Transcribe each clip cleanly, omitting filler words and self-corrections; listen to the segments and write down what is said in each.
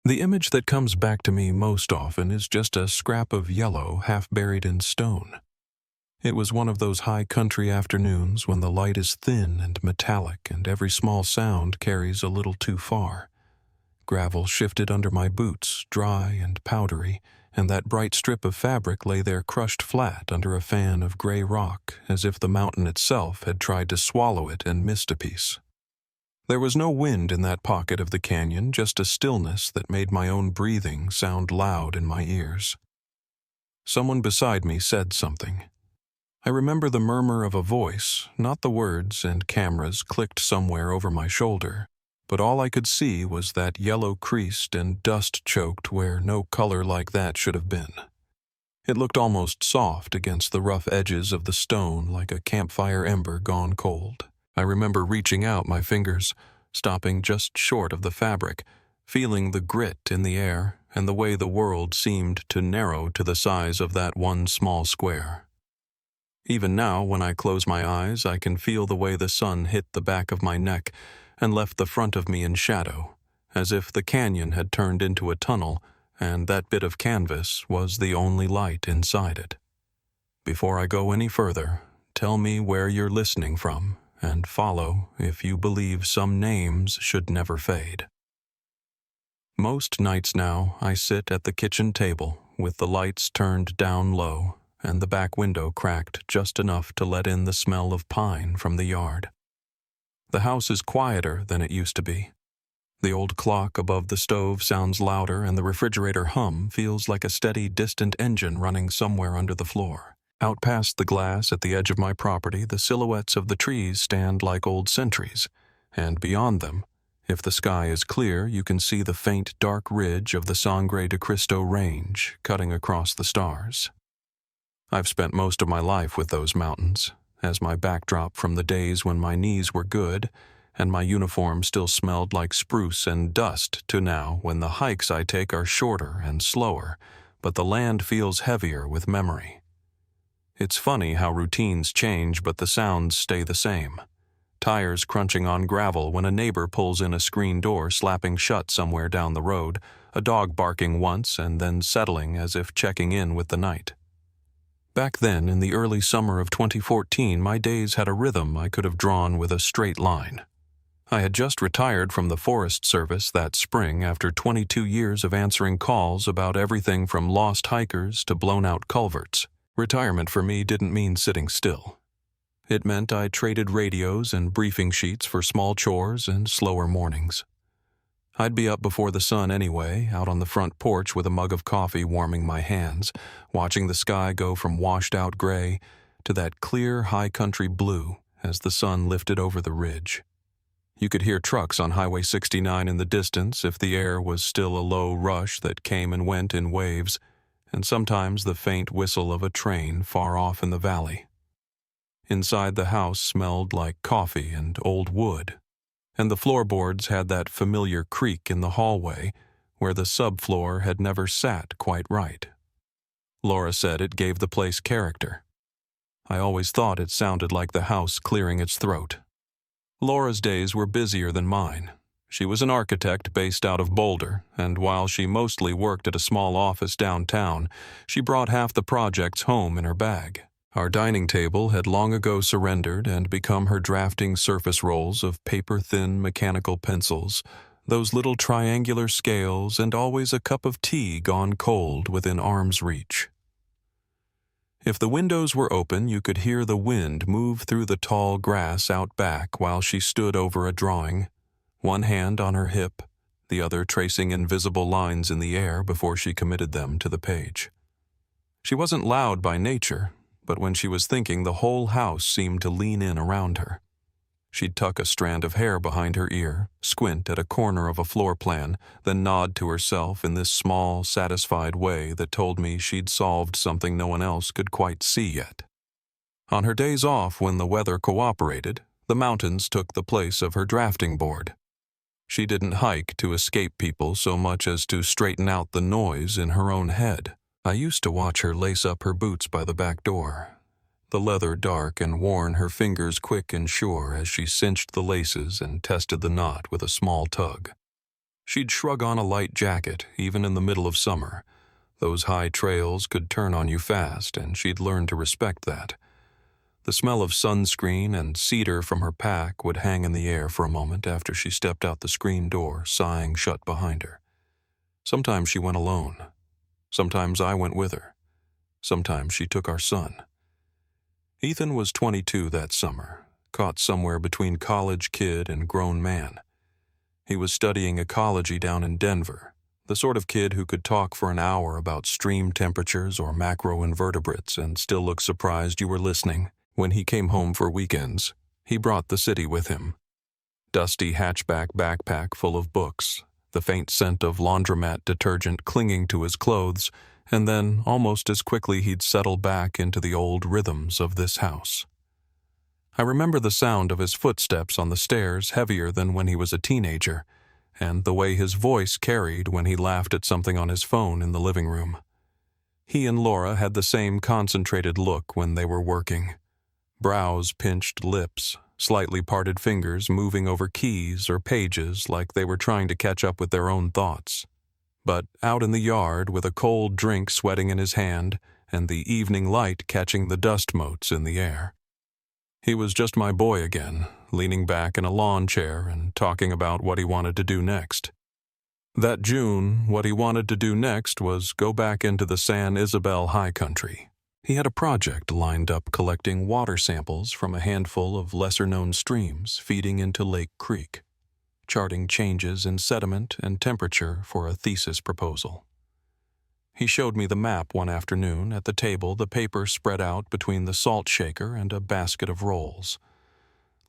The image that comes back to me most often is just a scrap of yellow half buried in stone. It was one of those high country afternoons when the light is thin and metallic and every small sound carries a little too far. Gravel shifted under my boots, dry and powdery, and that bright strip of fabric lay there crushed flat under a fan of gray rock, as if the mountain itself had tried to swallow it and missed a piece. There was no wind in that pocket of the canyon, just a stillness that made my own breathing sound loud in my ears. Someone beside me said something. I remember the murmur of a voice, not the words, and cameras clicked somewhere over my shoulder, but all I could see was that yellow creased and dust-choked where no color like that should have been. It looked almost soft against the rough edges of the stone, like a campfire ember gone cold. I remember reaching out my fingers, stopping just short of the fabric, feeling the grit in the air and the way the world seemed to narrow to the size of that one small square. Even now, when I close my eyes, I can feel the way the sun hit the back of my neck and left the front of me in shadow, as if the canyon had turned into a tunnel and that bit of canvas was the only light inside it. Before I go any further, tell me where you're listening from and follow if you believe some names should never fade. Most nights now, I sit at the kitchen table with the lights turned down low and the back window cracked just enough to let in the smell of pine from the yard. The house is quieter than it used to be. The old clock above the stove sounds louder and the refrigerator hum feels like a steady, distant engine running somewhere under the floor. Out past the glass at the edge of my property, the silhouettes of the trees stand like old sentries, and beyond them, if the sky is clear, you can see the faint, dark ridge of the Sangre de Cristo Range cutting across the stars. I've spent most of my life with those mountains, as my backdrop from the days when my knees were good and my uniform still smelled like spruce and dust to now when the hikes I take are shorter and slower, but the land feels heavier with memory. It's funny how routines change, but the sounds stay the same. Tires crunching on gravel when a neighbor pulls in a screen door slapping shut somewhere down the road, a dog barking once and then settling as if checking in with the night. Back then, in the early summer of 2014, my days had a rhythm I could have drawn with a straight line. I had just retired from the Forest Service that spring after 22 years of answering calls about everything from lost hikers to blown-out culverts. Retirement for me didn't mean sitting still. It meant I traded radios and briefing sheets for small chores and slower mornings. I'd be up before the sun anyway, out on the front porch with a mug of coffee warming my hands, watching the sky go from washed-out gray to that clear high country blue as the sun lifted over the ridge. You could hear trucks on Highway 69 in the distance if the air was still a low rush that came and went in waves, and sometimes the faint whistle of a train far off in the valley. Inside the house smelled like coffee and old wood, and the floorboards had that familiar creak in the hallway where the subfloor had never sat quite right. Laura said it gave the place character. I always thought it sounded like the house clearing its throat. Laura's days were busier than mine. She was an architect based out of Boulder, and while she mostly worked at a small office downtown, she brought half the projects home in her bag. Our dining table had long ago surrendered and become her drafting surface rolls of paper-thin mechanical pencils, those little triangular scales, and always a cup of tea gone cold within arm's reach. If the windows were open, you could hear the wind move through the tall grass out back while she stood over a drawing, one hand on her hip, the other tracing invisible lines in the air before she committed them to the page. She wasn't loud by nature, but when she was thinking, the whole house seemed to lean in around her. She'd tuck a strand of hair behind her ear, squint at a corner of a floor plan, then nod to herself in this small, satisfied way that told me she'd solved something no one else could quite see yet. On her days off, when the weather cooperated, the mountains took the place of her drafting board. She didn't hike to escape people so much as to straighten out the noise in her own head. I used to watch her lace up her boots by the back door, the leather dark and worn, her fingers quick and sure as she cinched the laces and tested the knot with a small tug. She'd shrug on a light jacket, even in the middle of summer. Those high trails could turn on you fast, and she'd learn to respect that. The smell of sunscreen and cedar from her pack would hang in the air for a moment after she stepped out the screen door, sighing shut behind her. Sometimes she went alone. Sometimes I went with her. Sometimes she took our son. Ethan was 22 that summer, caught somewhere between college kid and grown man. He was studying ecology down in Denver, the sort of kid who could talk for an hour about stream temperatures or macroinvertebrates and still look surprised you were listening. When he came home for weekends, he brought the city with him. Dusty hatchback backpack full of books, the faint scent of laundromat detergent clinging to his clothes, and then, almost as quickly, he'd settle back into the old rhythms of this house. I remember the sound of his footsteps on the stairs heavier than when he was a teenager, and the way his voice carried when he laughed at something on his phone in the living room. He and Laura had the same concentrated look when they were working. Brows pinched lips, slightly parted fingers moving over keys or pages like they were trying to catch up with their own thoughts. But out in the yard with a cold drink sweating in his hand and the evening light catching the dust motes in the air. He was just my boy again, leaning back in a lawn chair and talking about what he wanted to do next. That June, what he wanted to do next was go back into the San Isabel high country. He had a project lined up collecting water samples from a handful of lesser-known streams feeding into Lake Creek, charting changes in sediment and temperature for a thesis proposal. He showed me the map one afternoon at the table, the paper spread out between the salt shaker and a basket of rolls.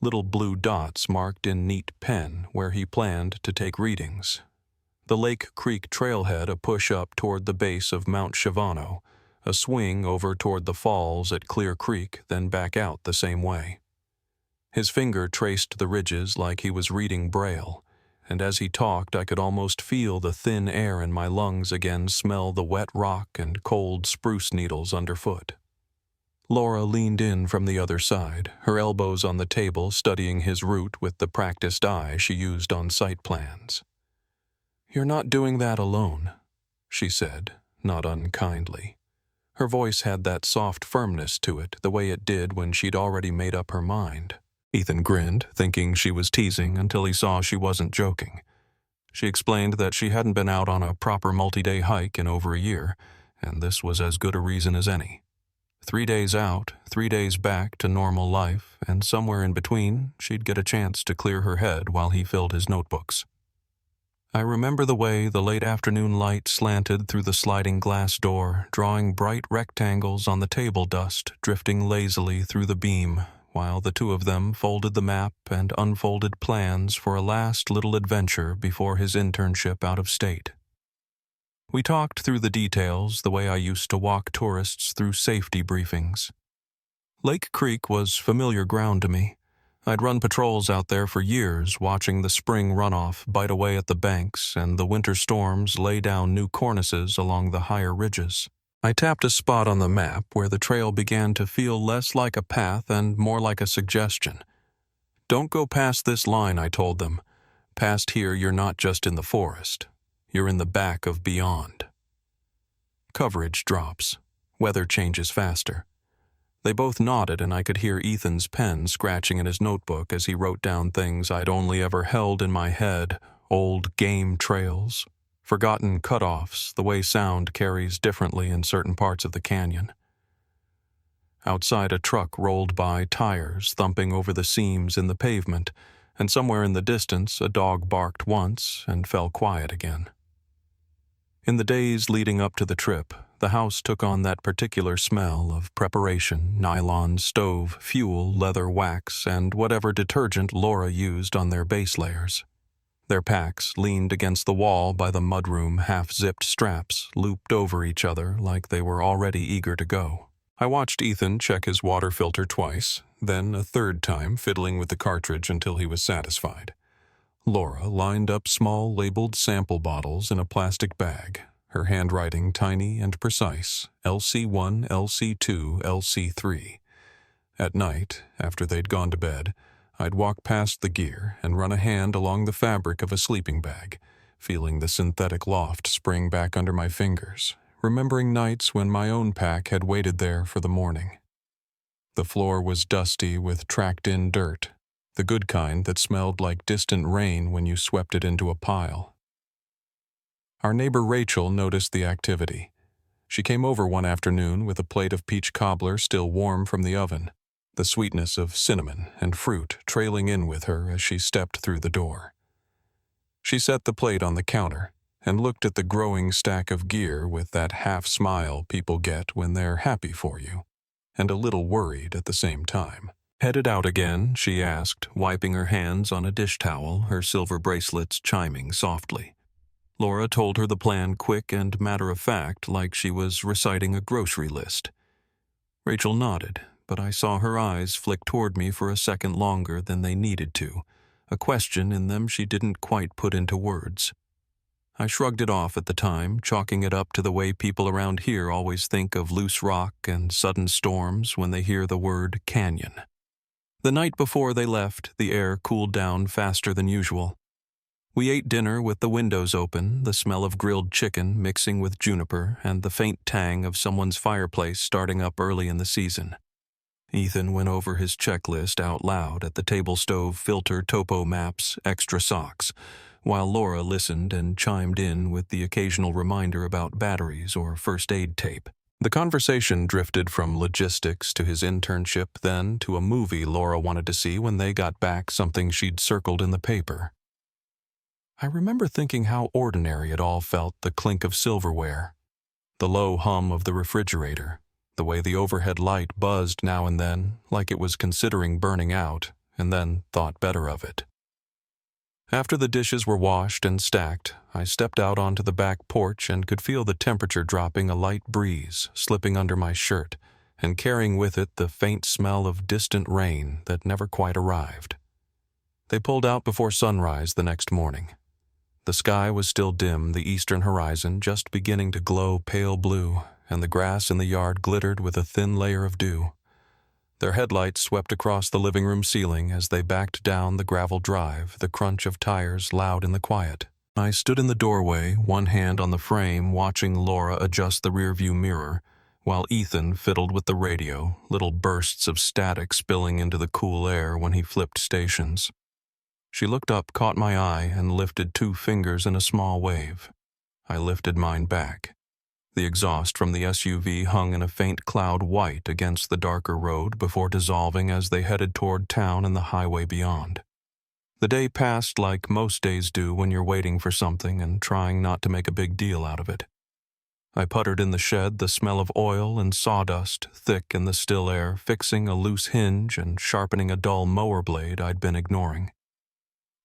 Little blue dots marked in neat pen where he planned to take readings. The Lake Creek trailhead a push up toward the base of Mount Schiavano, a swing over toward the falls at Clear Creek, then back out the same way. His finger traced the ridges like he was reading Braille, and as he talked I could almost feel the thin air in my lungs again smell the wet rock and cold spruce needles underfoot. Laura leaned in from the other side, her elbows on the table studying his route with the practiced eye she used on site plans. "You're not doing that alone," she said, not unkindly. Her voice had that soft firmness to it, the way it did when she'd already made up her mind. Ethan grinned, thinking she was teasing until he saw she wasn't joking. She explained that she hadn't been out on a proper multi-day hike in over a year, and this was as good a reason as any. 3 days out, 3 days back to normal life, and somewhere in between, she'd get a chance to clear her head while he filled his notebooks. I remember the way the late afternoon light slanted through the sliding glass door, drawing bright rectangles on the table dust, drifting lazily through the beam, while the two of them folded the map and unfolded plans for a last little adventure before his internship out of state. We talked through the details the way I used to walk tourists through safety briefings. Lake Creek was familiar ground to me. I'd run patrols out there for years, watching the spring runoff bite away at the banks and the winter storms lay down new cornices along the higher ridges. I tapped a spot on the map where the trail began to feel less like a path and more like a suggestion. "Don't go past this line," I told them. "Past here, you're not just in the forest. You're in the back of beyond." Coverage drops. Weather changes faster. They both nodded, and I could hear Ethan's pen scratching in his notebook as he wrote down things I'd only ever held in my head, old game trails, forgotten cutoffs, the way sound carries differently in certain parts of the canyon. Outside, a truck rolled by, tires thumping over the seams in the pavement, and somewhere in the distance a dog barked once and fell quiet again. In the days leading up to the trip, the house took on that particular smell of preparation, nylon stove, fuel, leather wax, and whatever detergent Laura used on their base layers. Their packs leaned against the wall by the mudroom half-zipped straps, looped over each other like they were already eager to go. I watched Ethan check his water filter twice, then a third time fiddling with the cartridge until he was satisfied. Laura lined up small labeled sample bottles in a plastic bag, her handwriting tiny and precise, LC1, LC2, LC3. At night, after they'd gone to bed, I'd walk past the gear and run a hand along the fabric of a sleeping bag, feeling the synthetic loft spring back under my fingers, remembering nights when my own pack had waited there for the morning. The floor was dusty with tracked-in dirt, the good kind that smelled like distant rain when you swept it into a pile. Our neighbor Rachel noticed the activity. She came over one afternoon with a plate of peach cobbler still warm from the oven, the sweetness of cinnamon and fruit trailing in with her as she stepped through the door. She set the plate on the counter and looked at the growing stack of gear with that half-smile people get when they're happy for you, and a little worried at the same time. "Headed out again?" she asked, wiping her hands on a dish towel, her silver bracelets chiming softly. Laura told her the plan quick and matter-of-fact, like she was reciting a grocery list. Rachel nodded, but I saw her eyes flick toward me for a second longer than they needed to, a question in them she didn't quite put into words. I shrugged it off at the time, chalking it up to the way people around here always think of loose rock and sudden storms when they hear the word canyon. The night before they left, the air cooled down faster than usual. We ate dinner with the windows open, the smell of grilled chicken mixing with juniper and the faint tang of someone's fireplace starting up early in the season. Ethan went over his checklist out loud at the table stove: filter, topo maps, extra socks, while Laura listened and chimed in with the occasional reminder about batteries or first aid tape. The conversation drifted from logistics to his internship, then to a movie Laura wanted to see when they got back, something she'd circled in the paper. I remember thinking how ordinary it all felt, the clink of silverware, the low hum of the refrigerator, the way the overhead light buzzed now and then, like it was considering burning out, and then thought better of it. After the dishes were washed and stacked, I stepped out onto the back porch and could feel the temperature dropping, a light breeze slipping under my shirt and carrying with it the faint smell of distant rain that never quite arrived. They pulled out before sunrise the next morning. The sky was still dim, the eastern horizon just beginning to glow pale blue, and the grass in the yard glittered with a thin layer of dew. Their headlights swept across the living room ceiling as they backed down the gravel drive, the crunch of tires loud in the quiet. I stood in the doorway, one hand on the frame, watching Laura adjust the rearview mirror, while Ethan fiddled with the radio, little bursts of static spilling into the cool air when he flipped stations. She looked up, caught my eye, and lifted 2 fingers in a small wave. I lifted mine back. The exhaust from the SUV hung in a faint cloud white against the darker road before dissolving as they headed toward town and the highway beyond. The day passed like most days do when you're waiting for something and trying not to make a big deal out of it. I puttered in the shed, the smell of oil and sawdust thick in the still air, fixing a loose hinge and sharpening a dull mower blade I'd been ignoring.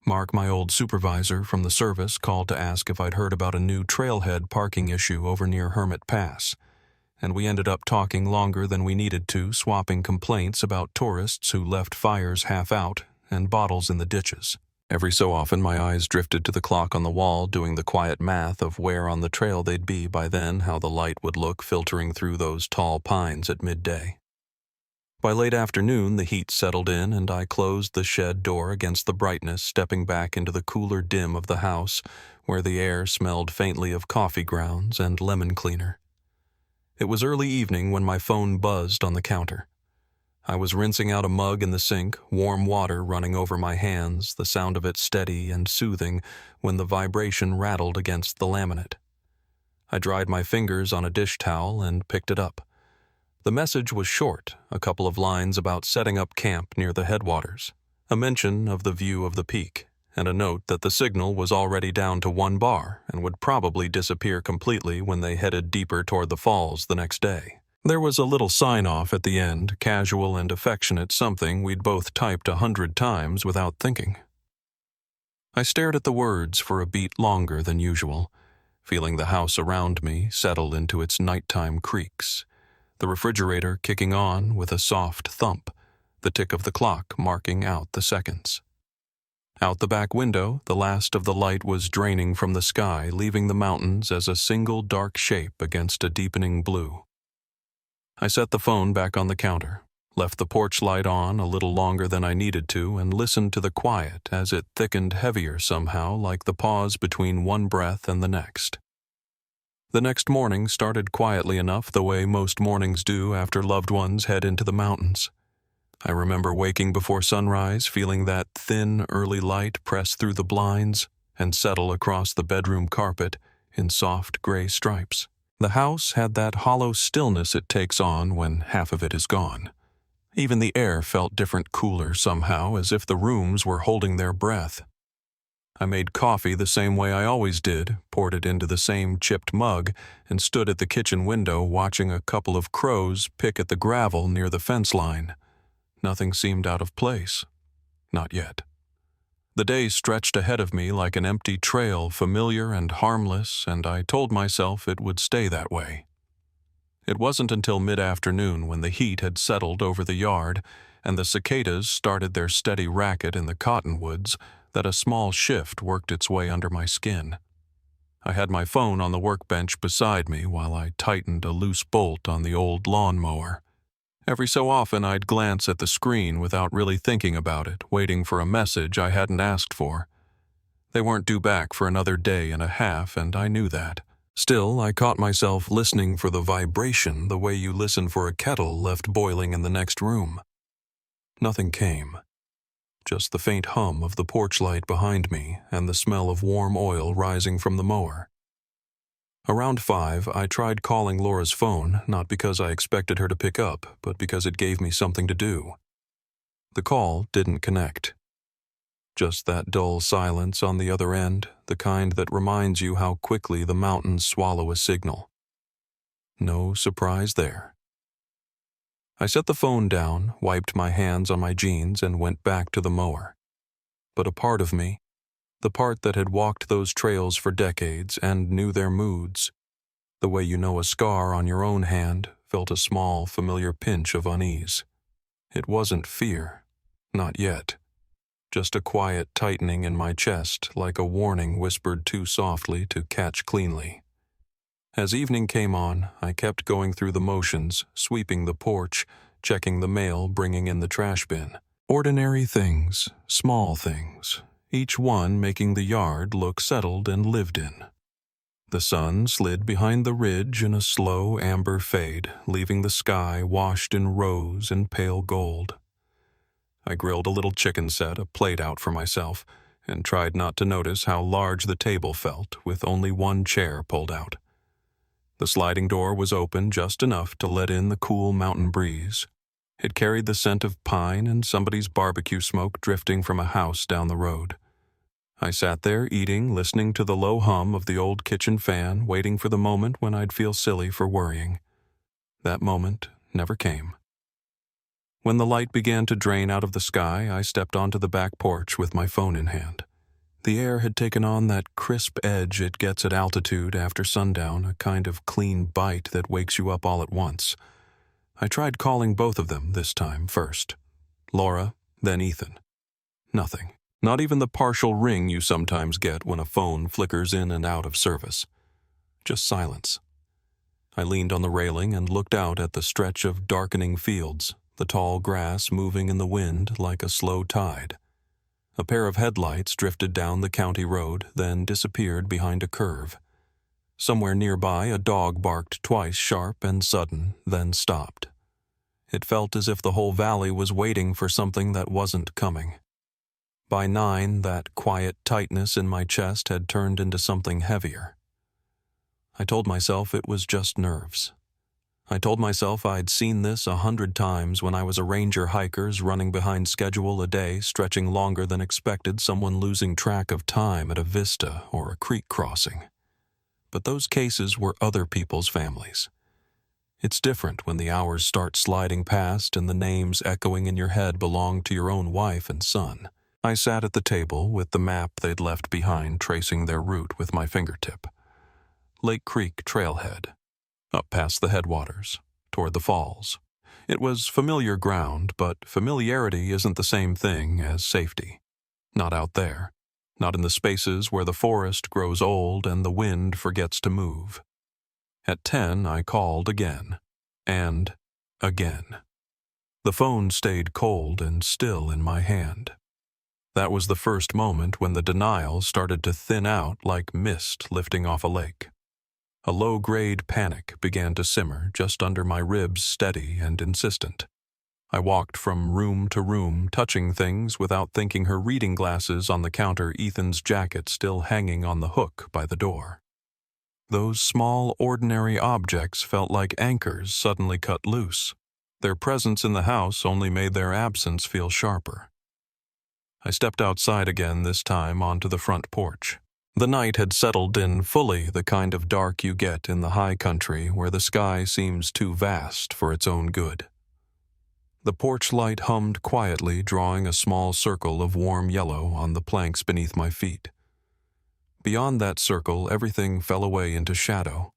Mark, my old supervisor from the service, called to ask if I'd heard about a new trailhead parking issue over near Hermit Pass, and we ended up talking longer than we needed to, swapping complaints about tourists who left fires half out and bottles in the ditches. Every so often my eyes drifted to the clock on the wall, doing the quiet math of where on the trail they'd be by then, how the light would look filtering through those tall pines at midday. By late afternoon, the heat settled in, and I closed the shed door against the brightness, stepping back into the cooler dim of the house, where the air smelled faintly of coffee grounds and lemon cleaner. It was early evening when my phone buzzed on the counter. I was rinsing out a mug in the sink, warm water running over my hands, the sound of it steady and soothing, when the vibration rattled against the laminate. I dried my fingers on a dish towel and picked it up. The message was short, a couple of lines about setting up camp near the headwaters, a mention of the view of the peak, and a note that the signal was already down to 1 bar and would probably disappear completely when they headed deeper toward the falls the next day. There was a little sign-off at the end, casual and affectionate, something we'd both typed 100 times without thinking. I stared at the words for a beat longer than usual, feeling the house around me settle into its nighttime creaks, the refrigerator kicking on with a soft thump, the tick of the clock marking out the seconds. Out the back window, the last of the light was draining from the sky, leaving the mountains as a single dark shape against a deepening blue. I set the phone back on the counter. left the porch light on a little longer than I needed to, and listened to the quiet as it thickened heavier somehow, like the pause between one breath and the next. The next morning started quietly enough, the way most mornings do after loved ones head into the mountains. I remember waking before sunrise, feeling that thin, early light press through the blinds and settle across the bedroom carpet in soft gray stripes. The house had that hollow stillness it takes on when half of it is gone. Even the air felt different, cooler somehow, as if the rooms were holding their breath. I made coffee the same way I always did, poured it into the same chipped mug, and stood at the kitchen window watching a couple of crows pick at the gravel near the fence line. Nothing seemed out of place. Not yet. The day stretched ahead of me like an empty trail, familiar and harmless, and I told myself it would stay that way. It wasn't until mid-afternoon, when the heat had settled over the yard and the cicadas started their steady racket in the cottonwoods, that a small shift worked its way under my skin. I had my phone on the workbench beside me while I tightened a loose bolt on the old lawnmower. Every so often I'd glance at the screen without really thinking about it, waiting for a message I hadn't asked for. They weren't due back for another day and a half, and I knew that. Still, I caught myself listening for the vibration the way you listen for a kettle left boiling in the next room. Nothing came. Just the faint hum of the porch light behind me and the smell of warm oil rising from the mower. Around 5, I tried calling Laura's phone, not because I expected her to pick up, but because it gave me something to do. The call didn't connect. Just that dull silence on the other end, the kind that reminds you how quickly the mountains swallow a signal. No surprise there. I set the phone down, wiped my hands on my jeans, and went back to the mower. But a part of me, the part that had walked those trails for decades and knew their moods, the way you know a scar on your own hand, felt a small, familiar pinch of unease. It wasn't fear. Not yet. Just a quiet tightening in my chest, like a warning whispered too softly to catch cleanly. As evening came on, I kept going through the motions, sweeping the porch, checking the mail, bringing in the trash bin. Ordinary things, small things, each one making the yard look settled and lived in. The sun slid behind the ridge in a slow amber fade, leaving the sky washed in rose and pale gold. I grilled a little chicken set, a plate out for myself, and tried not to notice how large the table felt, with only one chair pulled out. The sliding door was open just enough to let in the cool mountain breeze. It carried the scent of pine and somebody's barbecue smoke drifting from a house down the road. I sat there eating, listening to the low hum of the old kitchen fan, waiting for the moment when I'd feel silly for worrying. That moment never came. When the light began to drain out of the sky, I stepped onto the back porch with my phone in hand. The air had taken on that crisp edge it gets at altitude after sundown, a kind of clean bite that wakes you up all at once. I tried calling both of them this time first. Laura, then Ethan. Nothing. Not even the partial ring you sometimes get when a phone flickers in and out of service. Just silence. I leaned on the railing and looked out at the stretch of darkening fields, the tall grass moving in the wind like a slow tide. A pair of headlights drifted down the county road, then disappeared behind a curve. Somewhere nearby, a dog barked twice, sharp and sudden, then stopped. It felt as if the whole valley was waiting for something that wasn't coming. By 9, that quiet tightness in my chest had turned into something heavier. I told myself it was just nerves. I told myself I'd seen this 100 times when I was a ranger hikers running behind schedule, a day stretching longer than expected, someone losing track of time at a vista or a creek crossing. But those cases were other people's families. It's different when the hours start sliding past and the names echoing in your head belong to your own wife and son. I sat at the table with the map they'd left behind, tracing their route with my fingertip. Lake Creek trailhead. Up past the headwaters, toward the falls. It was familiar ground, but familiarity isn't the same thing as safety. Not out there. Not in the spaces where the forest grows old and the wind forgets to move. At 10, I called again. And again. The phone stayed cold and still in my hand. That was the first moment when the denial started to thin out like mist lifting off a lake. A low-grade panic began to simmer just under my ribs, steady and insistent. I walked from room to room, touching things without thinking, her reading glasses on the counter, Ethan's jacket still hanging on the hook by the door. Those small, ordinary objects felt like anchors suddenly cut loose. Their presence in the house only made their absence feel sharper. I stepped outside again, this time onto the front porch. The night had settled in fully, the kind of dark you get in the high country where the sky seems too vast for its own good. The porch light hummed quietly, drawing a small circle of warm yellow on the planks beneath my feet. Beyond that circle, everything fell away into shadow.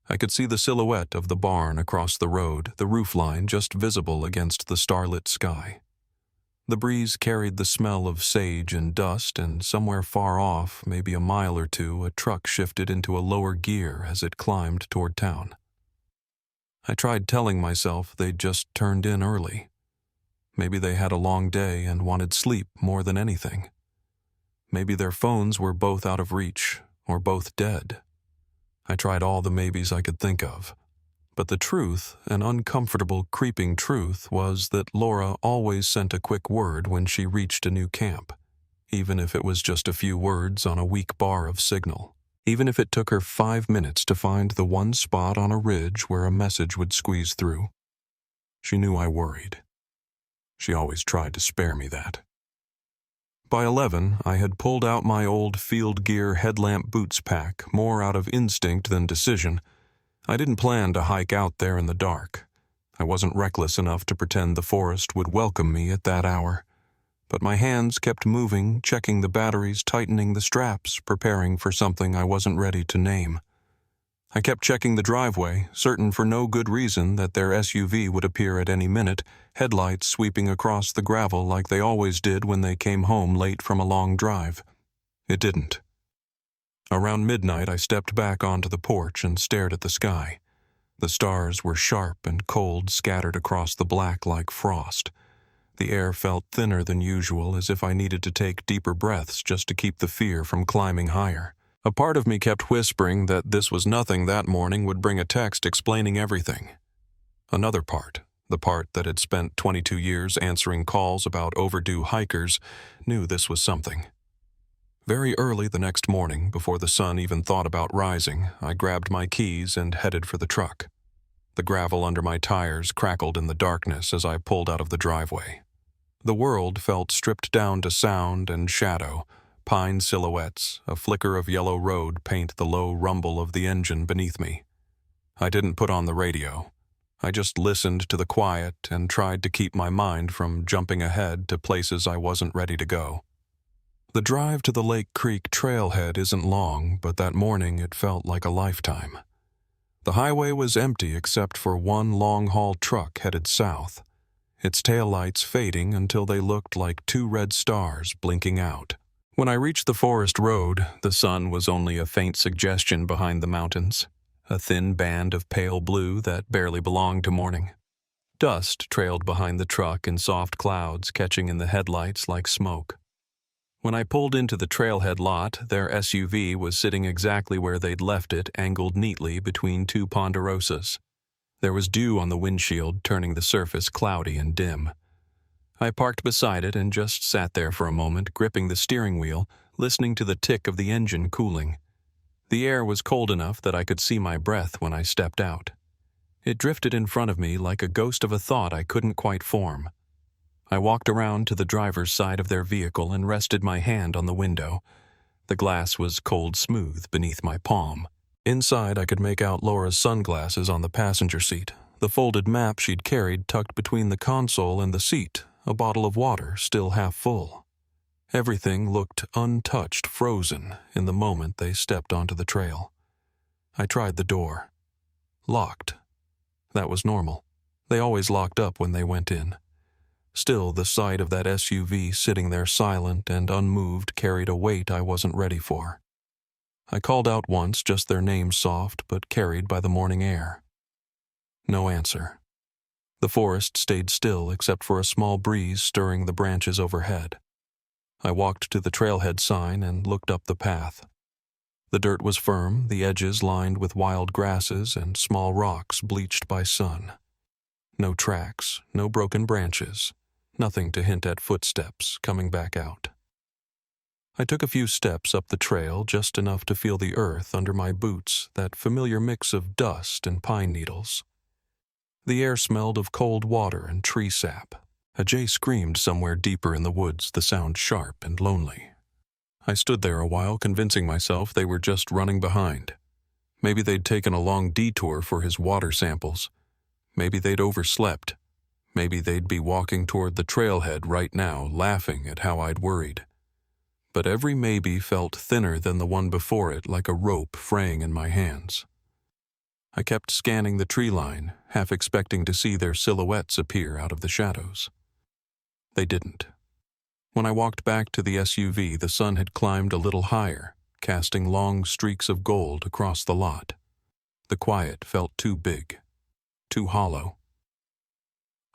I could see the silhouette of the barn across the road, the roofline just visible against the starlit sky. The breeze carried the smell of sage and dust, and somewhere far off, maybe a mile or two, a truck shifted into a lower gear as it climbed toward town. I tried telling myself they'd just turned in early. Maybe they had a long day and wanted sleep more than anything. Maybe their phones were both out of reach, or both dead. I tried all the maybes I could think of. But the truth, an uncomfortable, creeping truth, was that Laura always sent a quick word when she reached a new camp, even if it was just a few words on a weak bar of signal, even if it took her 5 minutes to find the one spot on a ridge where a message would squeeze through. She knew I worried. She always tried to spare me that. By 11, I had pulled out my old field gear headlamp boots pack, more out of instinct than decision. I didn't plan to hike out there in the dark. I wasn't reckless enough to pretend the forest would welcome me at that hour. But my hands kept moving, checking the batteries, tightening the straps, preparing for something I wasn't ready to name. I kept checking the driveway, certain for no good reason that their SUV would appear at any minute, headlights sweeping across the gravel like they always did when they came home late from a long drive. It didn't. Around midnight, I stepped back onto the porch and stared at the sky. The stars were sharp and cold, scattered across the black like frost. The air felt thinner than usual, as if I needed to take deeper breaths just to keep the fear from climbing higher. A part of me kept whispering that this was nothing that morning would bring a text explaining everything. Another part, the part that had spent 22 years answering calls about overdue hikers, knew this was something. Very early the next morning, before the sun even thought about rising, I grabbed my keys and headed for the truck. The gravel under my tires crackled in the darkness as I pulled out of the driveway. The world felt stripped down to sound and shadow, pine silhouettes, a flicker of yellow road paint the low rumble of the engine beneath me. I didn't put on the radio. I just listened to the quiet and tried to keep my mind from jumping ahead to places I wasn't ready to go. The drive to the Lake Creek trailhead isn't long, but that morning it felt like a lifetime. The highway was empty except for one long-haul truck headed south, its taillights fading until they looked like 2 red stars blinking out. When I reached the forest road, the sun was only a faint suggestion behind the mountains, a thin band of pale blue that barely belonged to morning. Dust trailed behind the truck in soft clouds, catching in the headlights like smoke. When I pulled into the trailhead lot, their SUV was sitting exactly where they'd left it, angled neatly between 2 ponderosas. There was dew on the windshield, turning the surface cloudy and dim. I parked beside it and just sat there for a moment, gripping the steering wheel, listening to the tick of the engine cooling. The air was cold enough that I could see my breath when I stepped out. It drifted in front of me like a ghost of a thought I couldn't quite form. I walked around to the driver's side of their vehicle and rested my hand on the window. The glass was cold smooth beneath my palm. Inside, I could make out Laura's sunglasses on the passenger seat, the folded map she'd carried tucked between the console and the seat, a bottle of water still half full. Everything looked untouched, frozen, in the moment they stepped onto the trail. I tried the door. Locked. That was normal. They always locked up when they went in. Still, the sight of that SUV sitting there silent and unmoved carried a weight I wasn't ready for. I called out once, just their names soft but carried by the morning air. No answer. The forest stayed still except for a small breeze stirring the branches overhead. I walked to the trailhead sign and looked up the path. The dirt was firm, the edges lined with wild grasses and small rocks bleached by sun. No tracks, no broken branches, nothing to hint at footsteps coming back out. I took a few steps up the trail, just enough to feel the earth under my boots, that familiar mix of dust and pine needles. The air smelled of cold water and tree sap. A jay screamed somewhere deeper in the woods, the sound sharp and lonely. I stood there a while, convincing myself they were just running behind. Maybe they'd taken a long detour for his water samples. Maybe they'd overslept. Maybe they'd be walking toward the trailhead right now, laughing at how I'd worried. But every maybe felt thinner than the one before it, like a rope fraying in my hands. I kept scanning the tree line, half expecting to see their silhouettes appear out of the shadows. They didn't. When I walked back to the SUV, the sun had climbed a little higher, casting long streaks of gold across the lot. The quiet felt too big, too hollow.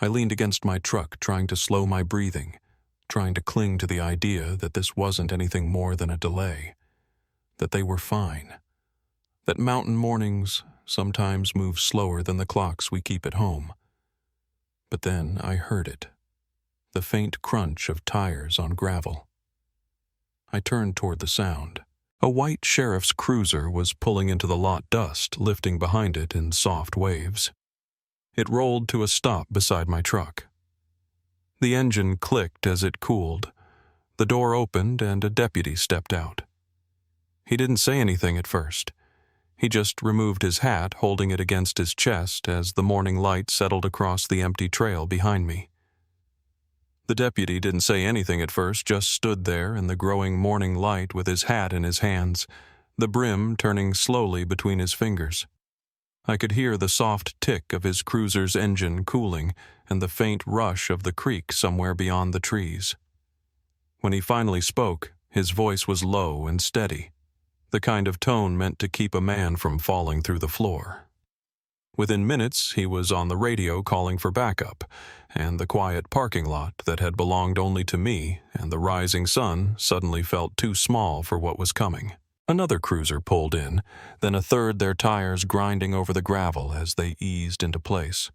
I leaned against my truck, trying to slow my breathing, trying to cling to the idea that this wasn't anything more than a delay, that they were fine, that mountain mornings sometimes move slower than the clocks we keep at home. But then I heard it, the faint crunch of tires on gravel. I turned toward the sound. A white sheriff's cruiser was pulling into the lot, dust lifting behind it in soft waves. It rolled to a stop beside my truck. The engine clicked as it cooled. The door opened and a deputy stepped out. He didn't say anything at first. He just removed his hat, holding it against his chest as the morning light settled across the empty trail behind me. The deputy didn't say anything at first, just stood there in the growing morning light with his hat in his hands, the brim turning slowly between his fingers. I could hear the soft tick of his cruiser's engine cooling and the faint rush of the creek somewhere beyond the trees. When he finally spoke, his voice was low and steady, the kind of tone meant to keep a man from falling through the floor. Within minutes, he was on the radio calling for backup, and the quiet parking lot that had belonged only to me and the rising sun suddenly felt too small for what was coming. Another cruiser pulled in, then a third, their tires grinding over the gravel as they eased into place.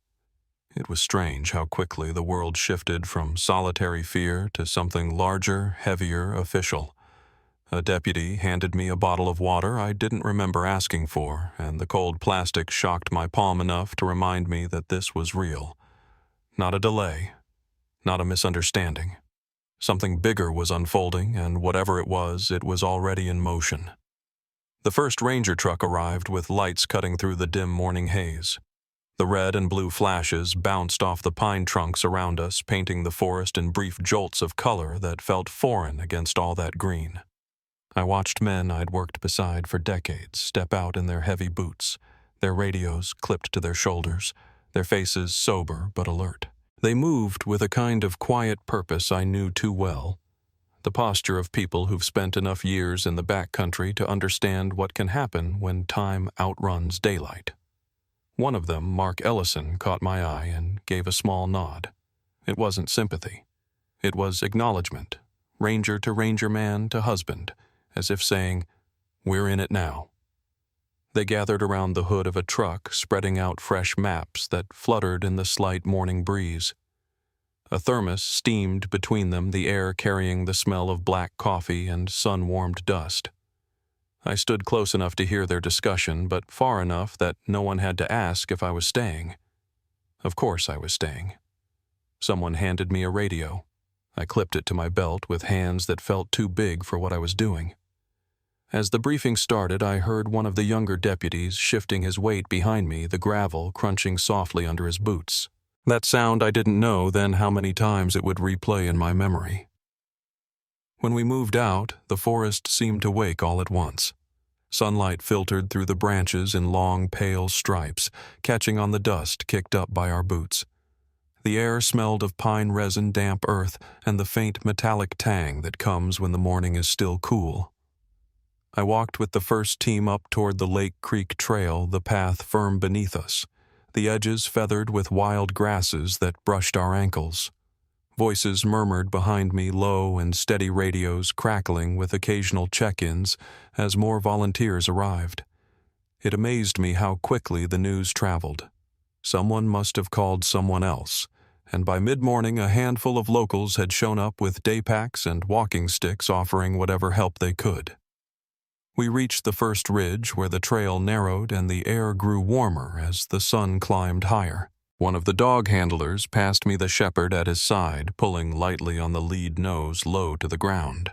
It was strange how quickly the world shifted from solitary fear to something larger, heavier, official. A deputy handed me a bottle of water I didn't remember asking for, and the cold plastic shocked my palm enough to remind me that this was real. Not a delay, not a misunderstanding. Something bigger was unfolding, and whatever it was already in motion. The first ranger truck arrived with lights cutting through the dim morning haze. The red and blue flashes bounced off the pine trunks around us, painting the forest in brief jolts of color that felt foreign against all that green. I watched men I'd worked beside for decades step out in their heavy boots, their radios clipped to their shoulders, their faces sober but alert. They moved with a kind of quiet purpose I knew too well, the posture of people who've spent enough years in the backcountry to understand what can happen when time outruns daylight. One of them, Mark Ellison, caught my eye and gave a small nod. It wasn't sympathy. It was acknowledgement, ranger to ranger man to husband, as if saying, "We're in it now." They gathered around the hood of a truck, spreading out fresh maps that fluttered in the slight morning breeze. A thermos steamed between them, the air carrying the smell of black coffee and sun-warmed dust. I stood close enough to hear their discussion, but far enough that no one had to ask if I was staying. Of course I was staying. Someone handed me a radio. I clipped it to my belt with hands that felt too big for what I was doing. As the briefing started, I heard one of the younger deputies shifting his weight behind me, the gravel crunching softly under his boots. That sound I didn't know then how many times it would replay in my memory. When we moved out, the forest seemed to wake all at once. Sunlight filtered through the branches in long, pale stripes, catching on the dust kicked up by our boots. The air smelled of pine resin, damp earth, and the faint metallic tang that comes when the morning is still cool. I walked with the first team up toward the Lake Creek Trail, the path firm beneath us. the edges feathered with wild grasses that brushed our ankles. Voices murmured behind me, low and steady radios crackling with occasional check-ins as more volunteers arrived. It amazed me how quickly the news traveled. Someone must have called someone else, and by mid-morning a handful of locals had shown up with day packs and walking sticks offering whatever help they could. We reached the first ridge where the trail narrowed and the air grew warmer as the sun climbed higher. One of the dog handlers passed me the shepherd at his side, pulling lightly on the lead nose low to the ground.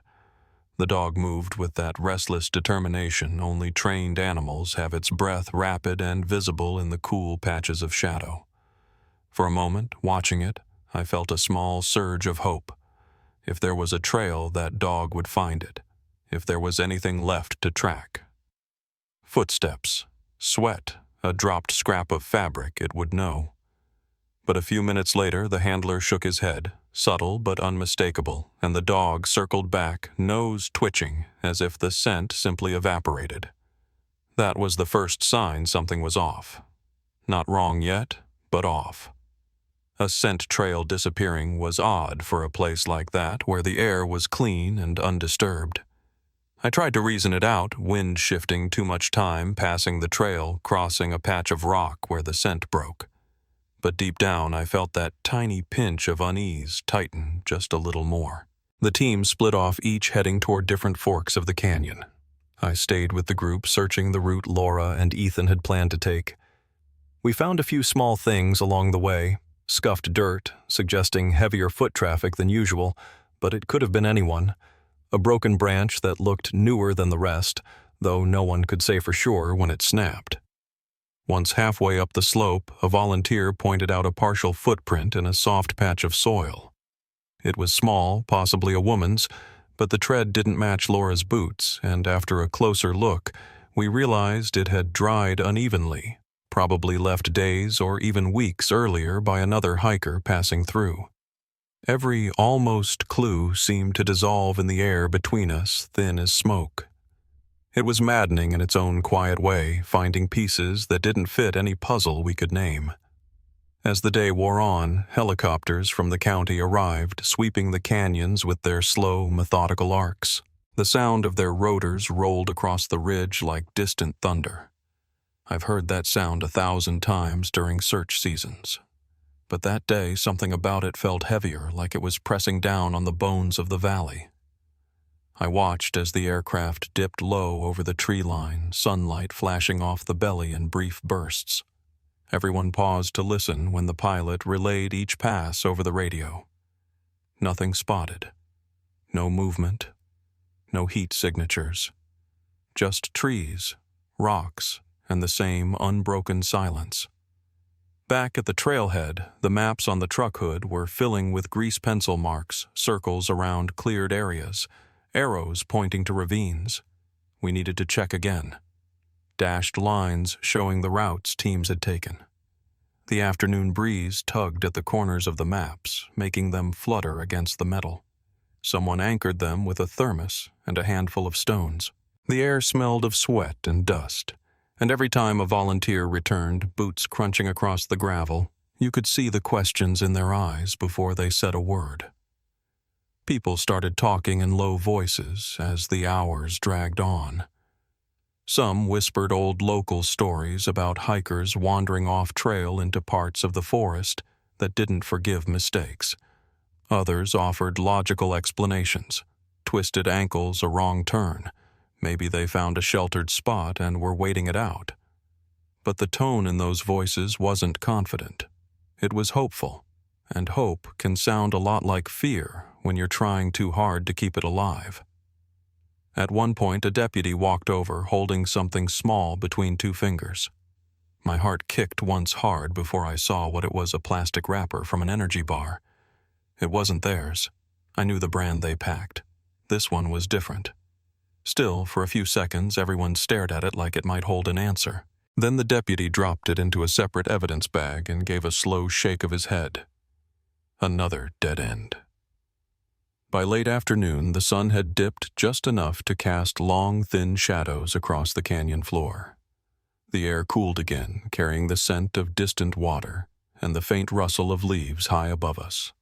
The dog moved with that restless determination only trained animals have, its breath rapid and visible in the cool patches of shadow. For a moment, watching it, I felt a small surge of hope. If there was a trail, that dog would find it. If there was anything left to track. Footsteps, sweat, a dropped scrap of fabric, it would know. But a few minutes later, the handler shook his head, subtle but unmistakable, and the dog circled back, nose twitching, as if the scent simply evaporated. That was the first sign something was off. Not wrong yet, but off. A scent trail disappearing was odd for a place like that where the air was clean and undisturbed. I tried to reason it out, wind shifting too much time, passing the trail, crossing a patch of rock where the scent broke. But deep down I felt that tiny pinch of unease tighten just a little more. The team split off, each heading toward different forks of the canyon. I stayed with the group, searching the route Laura and Ethan had planned to take. We found a few small things along the way, scuffed dirt, suggesting heavier foot traffic than usual, but it could have been anyone. A broken branch that looked newer than the rest, though no one could say for sure when it snapped. Once halfway up the slope, a volunteer pointed out a partial footprint in a soft patch of soil. It was small, possibly a woman's, but the tread didn't match Laura's boots, and after a closer look, we realized it had dried unevenly, probably left days or even weeks earlier by another hiker passing through. Every almost clue seemed to dissolve in the air between us, thin as smoke. It was maddening in its own quiet way, finding pieces that didn't fit any puzzle we could name. As the day wore on, helicopters from the county arrived, sweeping the canyons with their slow, methodical arcs. The sound of their rotors rolled across the ridge like distant thunder. I've heard that sound 1,000 times during search seasons. But that day, something about it felt heavier, like it was pressing down on the bones of the valley. I watched as the aircraft dipped low over the tree line, sunlight flashing off the belly in brief bursts. Everyone paused to listen when the pilot relayed each pass over the radio. Nothing spotted. No movement. No heat signatures. Just trees, rocks, and the same unbroken silence. Back at the trailhead, the maps on the truck hood were filling with grease pencil marks, circles around cleared areas, arrows pointing to ravines. We needed to check again. Dashed lines showing the routes teams had taken. The afternoon breeze tugged at the corners of the maps, making them flutter against the metal. Someone anchored them with a thermos and a handful of stones. The air smelled of sweat and dust, and every time a volunteer returned, boots crunching across the gravel, you could see the questions in their eyes before they said a word. People started talking in low voices as the hours dragged on. Some whispered old local stories about hikers wandering off trail into parts of the forest that didn't forgive mistakes. Others offered logical explanations. Twisted ankles, a wrong turn. Maybe they found a sheltered spot and were waiting it out. But the tone in those voices wasn't confident. It was hopeful, and hope can sound a lot like fear when you're trying too hard to keep it alive. At one point, a deputy walked over holding something small between two fingers. My heart kicked once hard before I saw what it was, a plastic wrapper from an energy bar. It wasn't theirs. I knew the brand they packed. This one was different. Still, for a few seconds, everyone stared at it like it might hold an answer. Then the deputy dropped it into a separate evidence bag and gave a slow shake of his head. Another dead end. By late afternoon, the sun had dipped just enough to cast long, thin shadows across the canyon floor. The air cooled again, carrying the scent of distant water and the faint rustle of leaves high above us.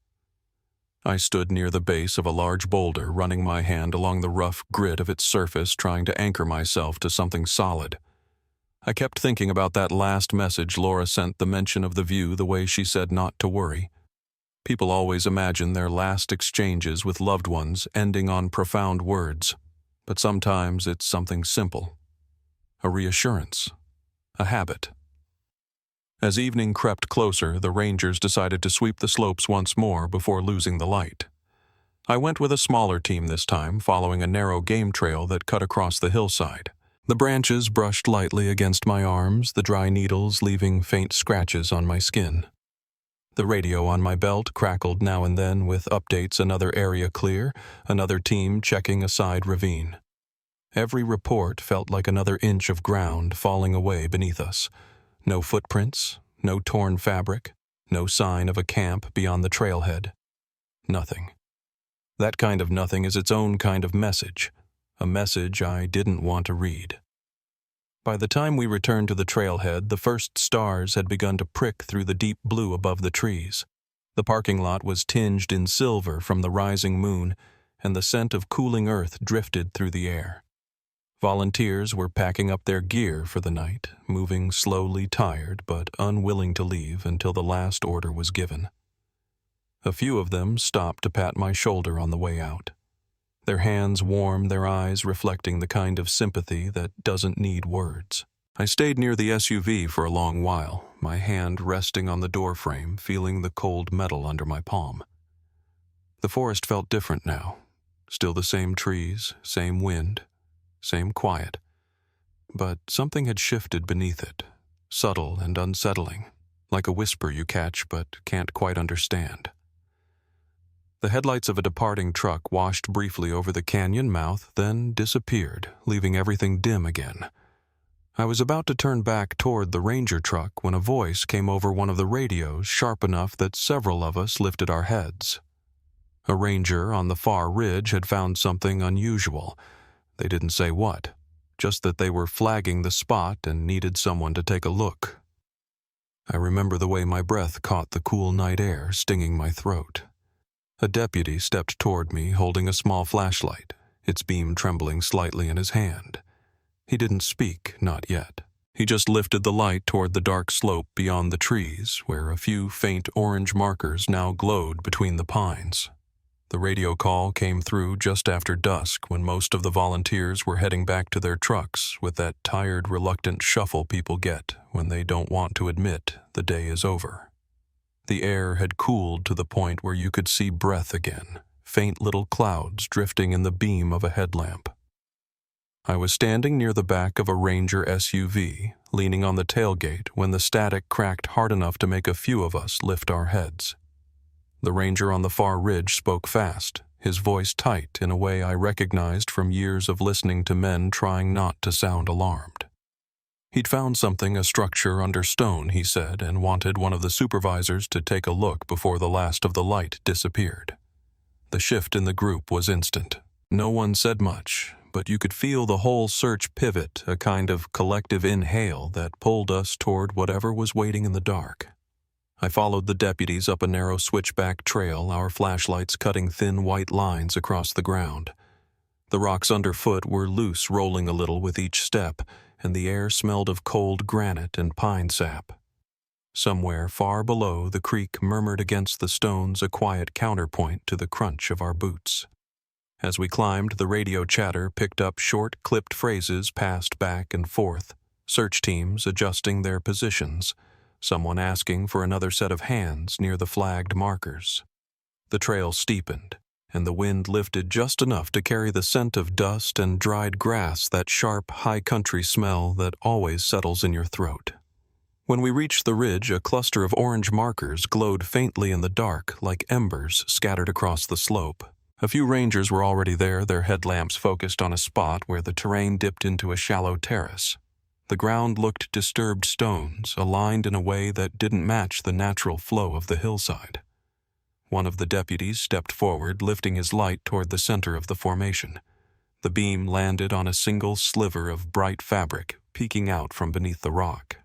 I stood near the base of a large boulder, running my hand along the rough grit of its surface, trying to anchor myself to something solid. I kept thinking about that last message Laura sent, the mention of the view, the way she said not to worry. People always imagine their last exchanges with loved ones ending on profound words, but sometimes it's something simple. A reassurance. A habit. As evening crept closer, the Rangers decided to sweep the slopes once more before losing the light. I went with a smaller team this time, following a narrow game trail that cut across the hillside. The branches brushed lightly against my arms, the dry needles leaving faint scratches on my skin. The radio on my belt crackled now and then with updates: another area clear, another team checking a side ravine. Every report felt like another inch of ground falling away beneath us. No footprints, no torn fabric, no sign of a camp beyond the trailhead. Nothing. That kind of nothing is its own kind of message, a message I didn't want to read. By the time we returned to the trailhead, the first stars had begun to prick through the deep blue above the trees. The parking lot was tinged in silver from the rising moon, and the scent of cooling earth drifted through the air. Volunteers were packing up their gear for the night, moving slowly, tired but unwilling to leave until the last order was given. A few of them stopped to pat my shoulder on the way out. Their hands warm, their eyes reflecting the kind of sympathy that doesn't need words. I stayed near the SUV for a long while, my hand resting on the doorframe, feeling the cold metal under my palm. The forest felt different now. Still the same trees, same wind, same quiet. But something had shifted beneath it, subtle and unsettling, like a whisper you catch but can't quite understand. The headlights of a departing truck washed briefly over the canyon mouth, then disappeared, leaving everything dim again. I was about to turn back toward the ranger truck when a voice came over one of the radios, sharp enough that several of us lifted our heads. A ranger on the far ridge had found something unusual. They didn't say what, just that they were flagging the spot and needed someone to take a look. I remember the way my breath caught the cool night air, stinging my throat. A deputy stepped toward me, holding a small flashlight, its beam trembling slightly in his hand. He didn't speak, not yet. He just lifted the light toward the dark slope beyond the trees, where a few faint orange markers now glowed between the pines. The radio call came through just after dusk, when most of the volunteers were heading back to their trucks with that tired, reluctant shuffle people get when they don't want to admit the day is over. The air had cooled to the point where you could see breath again, faint little clouds drifting in the beam of a headlamp. I was standing near the back of a Ranger SUV, leaning on the tailgate, when the static cracked hard enough to make a few of us lift our heads. The Ranger on the far ridge spoke fast, his voice tight in a way I recognized from years of listening to men trying not to sound alarmed. He'd found something, a structure under stone, he said, and wanted one of the supervisors to take a look before the last of the light disappeared. The shift in the group was instant. No one said much, but you could feel the whole search pivot, a kind of collective inhale that pulled us toward whatever was waiting in the dark. I followed the deputies up a narrow switchback trail, our flashlights cutting thin white lines across the ground. The rocks underfoot were loose, rolling a little with each step, and the air smelled of cold granite and pine sap. Somewhere far below, the creek murmured against the stones, a quiet counterpoint to the crunch of our boots. As we climbed, the radio chatter picked up short, clipped phrases passed back and forth, search teams adjusting their positions, someone asking for another set of hands near the flagged markers. The trail steepened, and the wind lifted just enough to carry the scent of dust and dried grass, that sharp, high country smell that always settles in your throat. When we reached the ridge, a cluster of orange markers glowed faintly in the dark, like embers scattered across the slope. A few rangers were already there, their headlamps focused on a spot where the terrain dipped into a shallow terrace. The ground looked disturbed stones, aligned in a way that didn't match the natural flow of the hillside. One of the deputies stepped forward, lifting his light toward the center of the formation. The beam landed on a single sliver of bright fabric, peeking out from beneath the rock.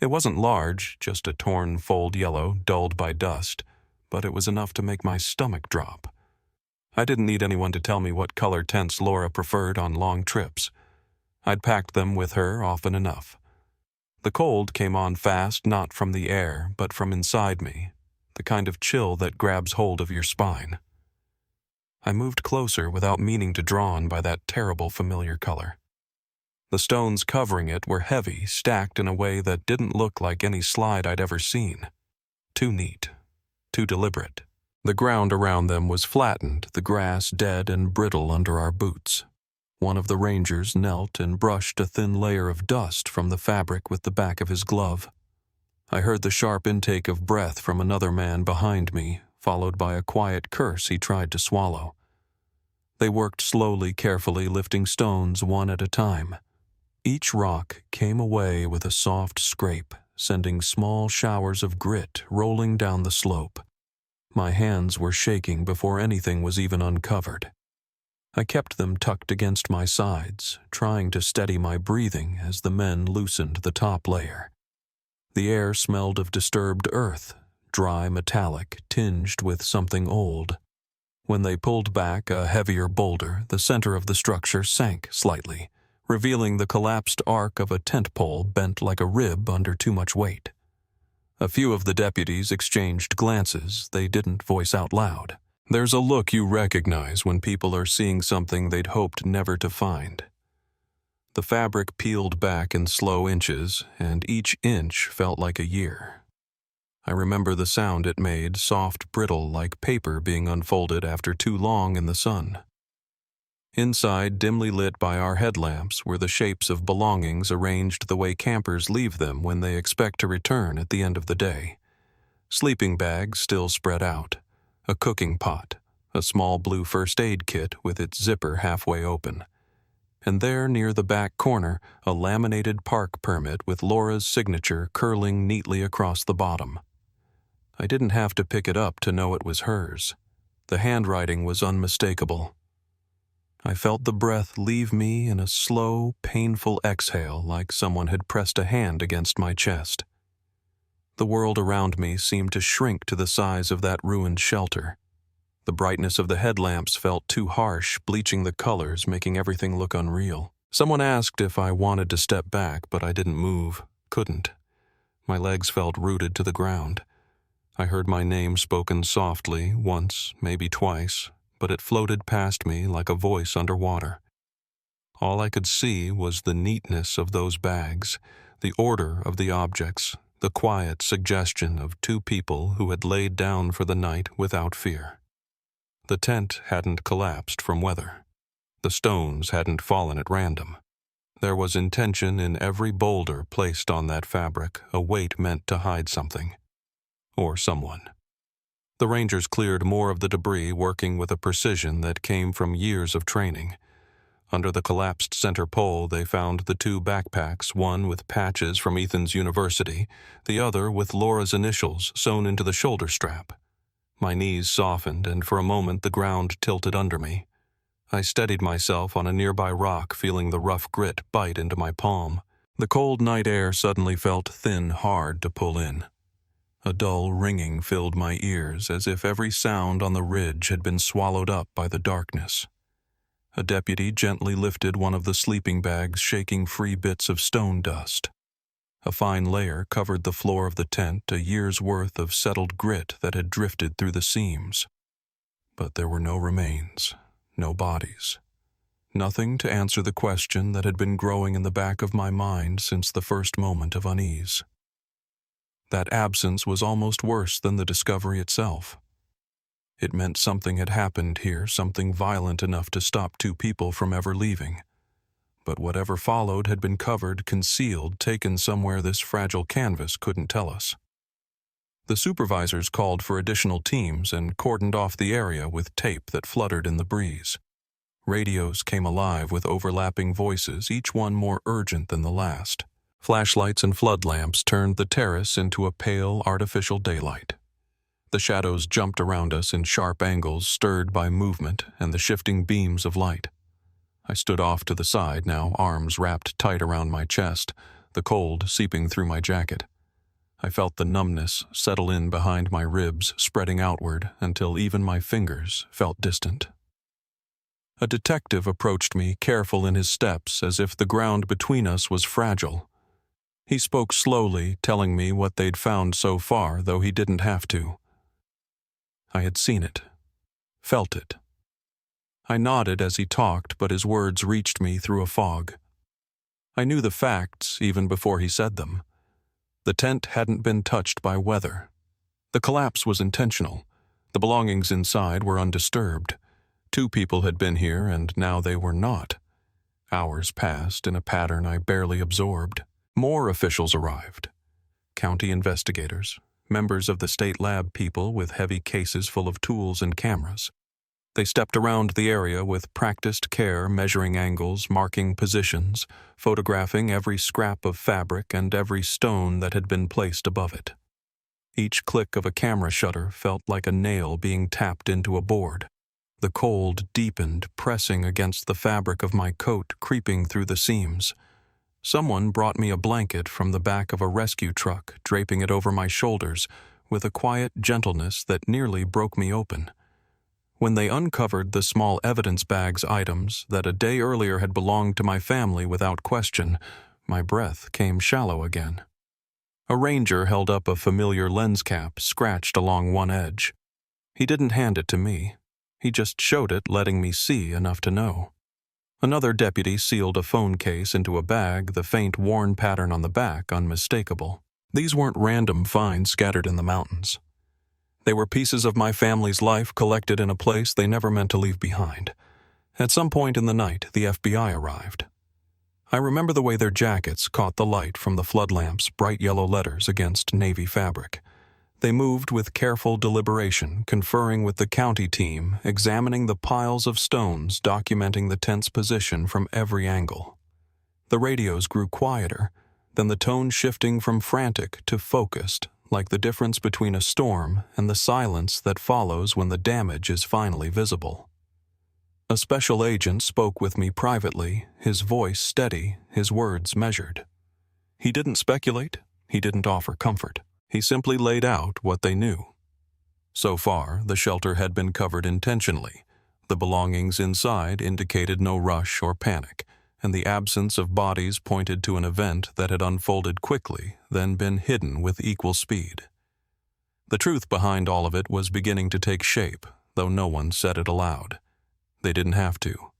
It wasn't large, just a torn fold yellow, dulled by dust, but it was enough to make my stomach drop. I didn't need anyone to tell me what color tents Laura preferred on long trips. I'd packed them with her often enough. The cold came on fast, not from the air, but from inside me, the kind of chill that grabs hold of your spine. I moved closer without meaning to drawn by that terrible familiar color. The stones covering it were heavy, stacked in a way that didn't look like any slide I'd ever seen. Too neat, too deliberate. The ground around them was flattened, the grass dead and brittle under our boots. One of the rangers knelt and brushed a thin layer of dust from the fabric with the back of his glove. I heard the sharp intake of breath from another man behind me, followed by a quiet curse he tried to swallow. They worked slowly, carefully, lifting stones one at a time. Each rock came away with a soft scrape, sending small showers of grit rolling down the slope. My hands were shaking before anything was even uncovered. I kept them tucked against my sides, trying to steady my breathing as the men loosened the top layer. The air smelled of disturbed earth, dry metallic, tinged with something old. When they pulled back a heavier boulder, the center of the structure sank slightly, revealing the collapsed arc of a tent pole bent like a rib under too much weight. A few of the deputies exchanged glances they didn't voice out loud. There's a look you recognize when people are seeing something they'd hoped never to find. The fabric peeled back in slow inches, and each inch felt like a year. I remember the sound it made, soft, brittle, like paper being unfolded after too long in the sun. Inside, dimly lit by our headlamps, were the shapes of belongings arranged the way campers leave them when they expect to return at the end of the day. Sleeping bags still spread out, a cooking pot, a small blue first aid kit with its zipper halfway open. And there, near the back corner, a laminated park permit with Laura's signature curling neatly across the bottom. I didn't have to pick it up to know it was hers. The handwriting was unmistakable. I felt the breath leave me in a slow, painful exhale like someone had pressed a hand against my chest. The world around me seemed to shrink to the size of that ruined shelter. The brightness of the headlamps felt too harsh, bleaching the colors, making everything look unreal. Someone asked if I wanted to step back, but I didn't move, couldn't. My legs felt rooted to the ground. I heard my name spoken softly, once, maybe twice, but it floated past me like a voice underwater. All I could see was the neatness of those bags, the order of the objects, the quiet suggestion of two people who had laid down for the night without fear. The tent hadn't collapsed from weather. The stones hadn't fallen at random. There was intention in every boulder placed on that fabric, a weight meant to hide something. Or someone. The rangers cleared more of the debris, working with a precision that came from years of training. Under the collapsed center pole, they found the two backpacks, one with patches from Ethan's university, the other with Laura's initials sewn into the shoulder strap. My knees softened, and for a moment the ground tilted under me. I steadied myself on a nearby rock, feeling the rough grit bite into my palm. The cold night air suddenly felt thin, hard to pull in. A dull ringing filled my ears, as if every sound on the ridge had been swallowed up by the darkness. A deputy gently lifted one of the sleeping bags, shaking free bits of stone dust. A fine layer covered the floor of the tent, a year's worth of settled grit that had drifted through the seams. But there were no remains, no bodies. Nothing to answer the question that had been growing in the back of my mind since the first moment of unease. That absence was almost worse than the discovery itself. It meant something had happened here, something violent enough to stop two people from ever leaving. But whatever followed had been covered, concealed, taken somewhere this fragile canvas couldn't tell us. The supervisors called for additional teams and cordoned off the area with tape that fluttered in the breeze. Radios came alive with overlapping voices, each one more urgent than the last. Flashlights and flood lamps turned the terrace into a pale, artificial daylight. The shadows jumped around us in sharp angles, stirred by movement and the shifting beams of light. I stood off to the side, now arms wrapped tight around my chest, the cold seeping through my jacket. I felt the numbness settle in behind my ribs, spreading outward until even my fingers felt distant. A detective approached me, careful in his steps, as if the ground between us was fragile. He spoke slowly, telling me what they'd found so far, though he didn't have to. I had seen it, felt it. I nodded as he talked, but his words reached me through a fog. I knew the facts even before he said them. The tent hadn't been touched by weather. The collapse was intentional. The belongings inside were undisturbed. 2 people had been here, and now they were not. Hours passed in a pattern I barely absorbed. More officials arrived. County investigators, members of the state lab people with heavy cases full of tools and cameras. They stepped around the area with practiced care, measuring angles, marking positions, photographing every scrap of fabric and every stone that had been placed above it. Each click of a camera shutter felt like a nail being tapped into a board. The cold deepened, pressing against the fabric of my coat, creeping through the seams. Someone brought me a blanket from the back of a rescue truck, draping it over my shoulders with a quiet gentleness that nearly broke me open. When they uncovered the small evidence bag's items that a day earlier had belonged to my family without question, my breath came shallow again. A ranger held up a familiar lens cap, scratched along one edge. He didn't hand it to me. He just showed it, letting me see enough to know. Another deputy sealed a phone case into a bag, the faint worn pattern on the back unmistakable. These weren't random finds scattered in the mountains. They were pieces of my family's life collected in a place they never meant to leave behind. At some point in the night, the FBI arrived. I remember the way their jackets caught the light from the flood lamp's bright yellow letters against navy fabric. They moved with careful deliberation, conferring with the county team, examining the piles of stones, documenting the tent's position from every angle. The radios grew quieter, then the tone shifting from frantic to focused, like the difference between a storm and the silence that follows when the damage is finally visible. A special agent spoke with me privately, his voice steady, his words measured. He didn't speculate, he didn't offer comfort. He simply laid out what they knew. So far, the shelter had been covered intentionally. The belongings inside indicated no rush or panic, and the absence of bodies pointed to an event that had unfolded quickly, then been hidden with equal speed. The truth behind all of it was beginning to take shape, though no one said it aloud. They didn't have to.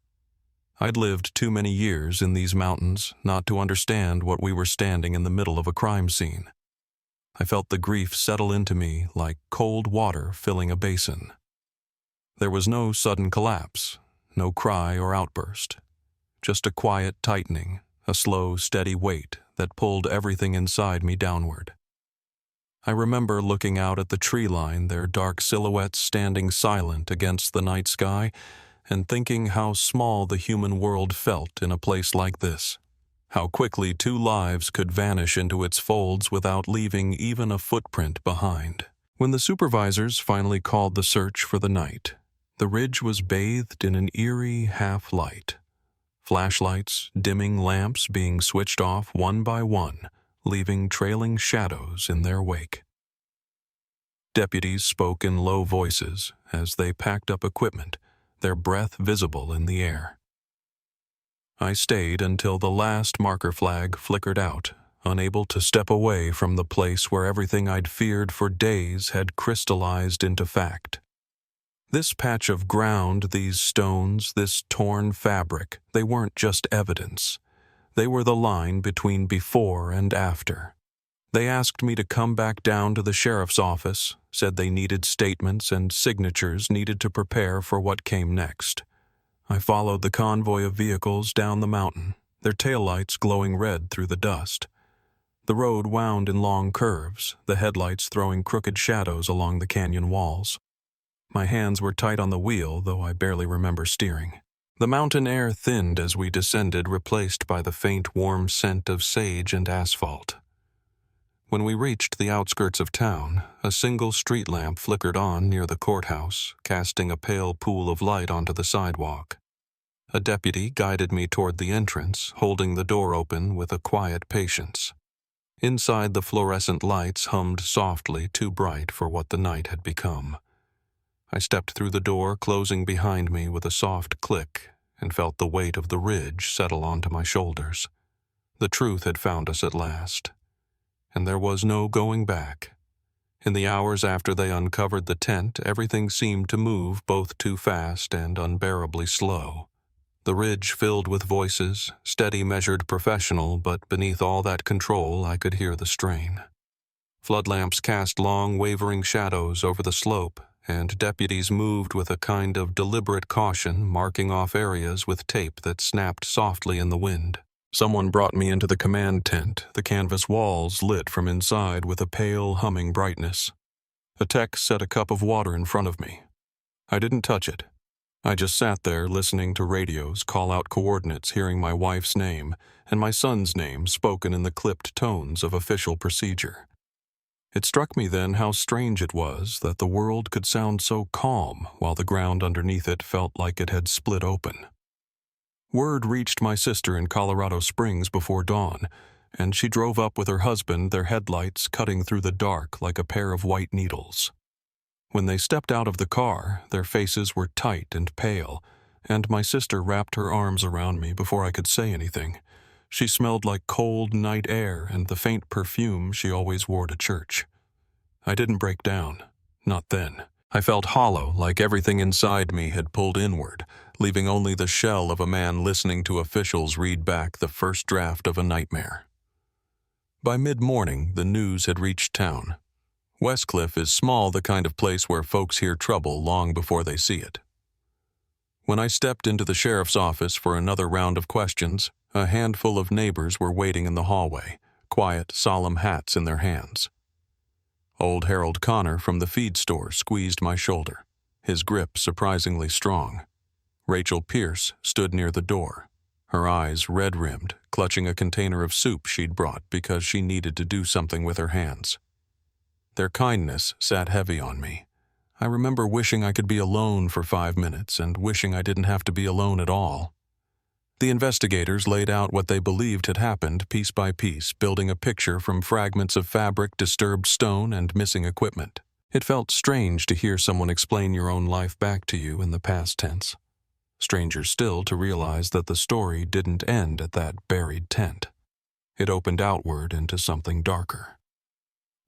I'd lived too many years in these mountains not to understand what we were standing in the middle of a crime scene. I felt the grief settle into me like cold water filling a basin. There was no sudden collapse, no cry or outburst, just a quiet tightening, a slow, steady weight that pulled everything inside me downward. I remember looking out at the tree line, their dark silhouettes standing silent against the night sky, and thinking how small the human world felt in a place like this. How quickly 2 lives could vanish into its folds without leaving even a footprint behind. When the supervisors finally called the search for the night, the ridge was bathed in an eerie half-light. Flashlights, dimming lamps being switched off one by one, leaving trailing shadows in their wake. Deputies spoke in low voices as they packed up equipment, their breath visible in the air. I stayed until the last marker flag flickered out, unable to step away from the place where everything I'd feared for days had crystallized into fact. This patch of ground, these stones, this torn fabric, they weren't just evidence. They were the line between before and after. They asked me to come back down to the sheriff's office, said they needed statements and signatures needed to prepare for what came next. I followed the convoy of vehicles down the mountain, their taillights glowing red through the dust. The road wound in long curves, the headlights throwing crooked shadows along the canyon walls. My hands were tight on the wheel, though I barely remember steering. The mountain air thinned as we descended, replaced by the faint, warm scent of sage and asphalt. When we reached the outskirts of town, a single street lamp flickered on near the courthouse, casting a pale pool of light onto the sidewalk. A deputy guided me toward the entrance, holding the door open with a quiet patience. Inside, the fluorescent lights hummed softly, too bright for what the night had become. I stepped through the door, closing behind me with a soft click, and felt the weight of the ridge settle onto my shoulders. The truth had found us at last, and there was no going back. In the hours after they uncovered the tent, everything seemed to move both too fast and unbearably slow. The ridge filled with voices, steady, measured, professional, but beneath all that control I could hear the strain. Floodlamps cast long, wavering shadows over the slope, and deputies moved with a kind of deliberate caution, marking off areas with tape that snapped softly in the wind. Someone brought me into the command tent, the canvas walls lit from inside with a pale, humming brightness. A tech set a cup of water in front of me. I didn't touch it. I just sat there listening to radios call out coordinates, hearing my wife's name and my son's name spoken in the clipped tones of official procedure. It struck me then how strange it was that the world could sound so calm while the ground underneath it felt like it had split open. Word reached my sister in Colorado Springs before dawn, and she drove up with her husband, their headlights cutting through the dark like a pair of white needles. When they stepped out of the car, their faces were tight and pale, and my sister wrapped her arms around me before I could say anything. She smelled like cold night air and the faint perfume she always wore to church. I didn't break down. Not then. I felt hollow, like everything inside me had pulled inward, leaving only the shell of a man listening to officials read back the first draft of a nightmare. By mid-morning, the news had reached town. Westcliff is small, the kind of place where folks hear trouble long before they see it. When I stepped into the sheriff's office for another round of questions, a handful of neighbors were waiting in the hallway, quiet, solemn hats in their hands. Old Harold Connor from the feed store squeezed my shoulder, his grip surprisingly strong. Rachel Pierce stood near the door, her eyes red-rimmed, clutching a container of soup she'd brought because she needed to do something with her hands. Their kindness sat heavy on me. I remember wishing I could be alone for 5 minutes and wishing I didn't have to be alone at all. The investigators laid out what they believed had happened piece by piece, building a picture from fragments of fabric, disturbed stone, and missing equipment. It felt strange to hear someone explain your own life back to you in the past tense. Stranger still to realize that the story didn't end at that buried tent. It opened outward into something darker.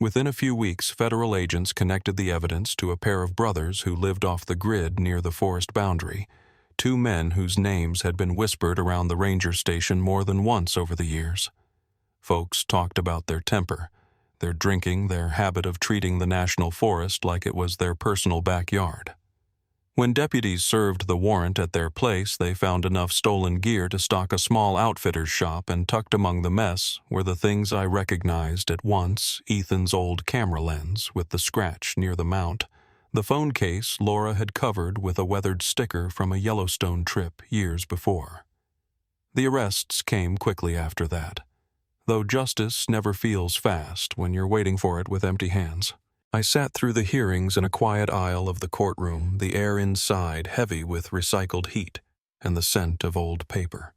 Within a few weeks, federal agents connected the evidence to a pair of brothers who lived off the grid near the forest boundary, 2 men whose names had been whispered around the ranger station more than once over the years. Folks talked about their temper, their drinking, their habit of treating the national forest like it was their personal backyard. When deputies served the warrant at their place, they found enough stolen gear to stock a small outfitter's shop, and tucked among the mess were the things I recognized at once: Ethan's old camera lens with the scratch near the mount, the phone case Laura had covered with a weathered sticker from a Yellowstone trip years before. The arrests came quickly after that, though justice never feels fast when you're waiting for it with empty hands. I sat through the hearings in a quiet aisle of the courtroom, the air inside heavy with recycled heat and the scent of old paper.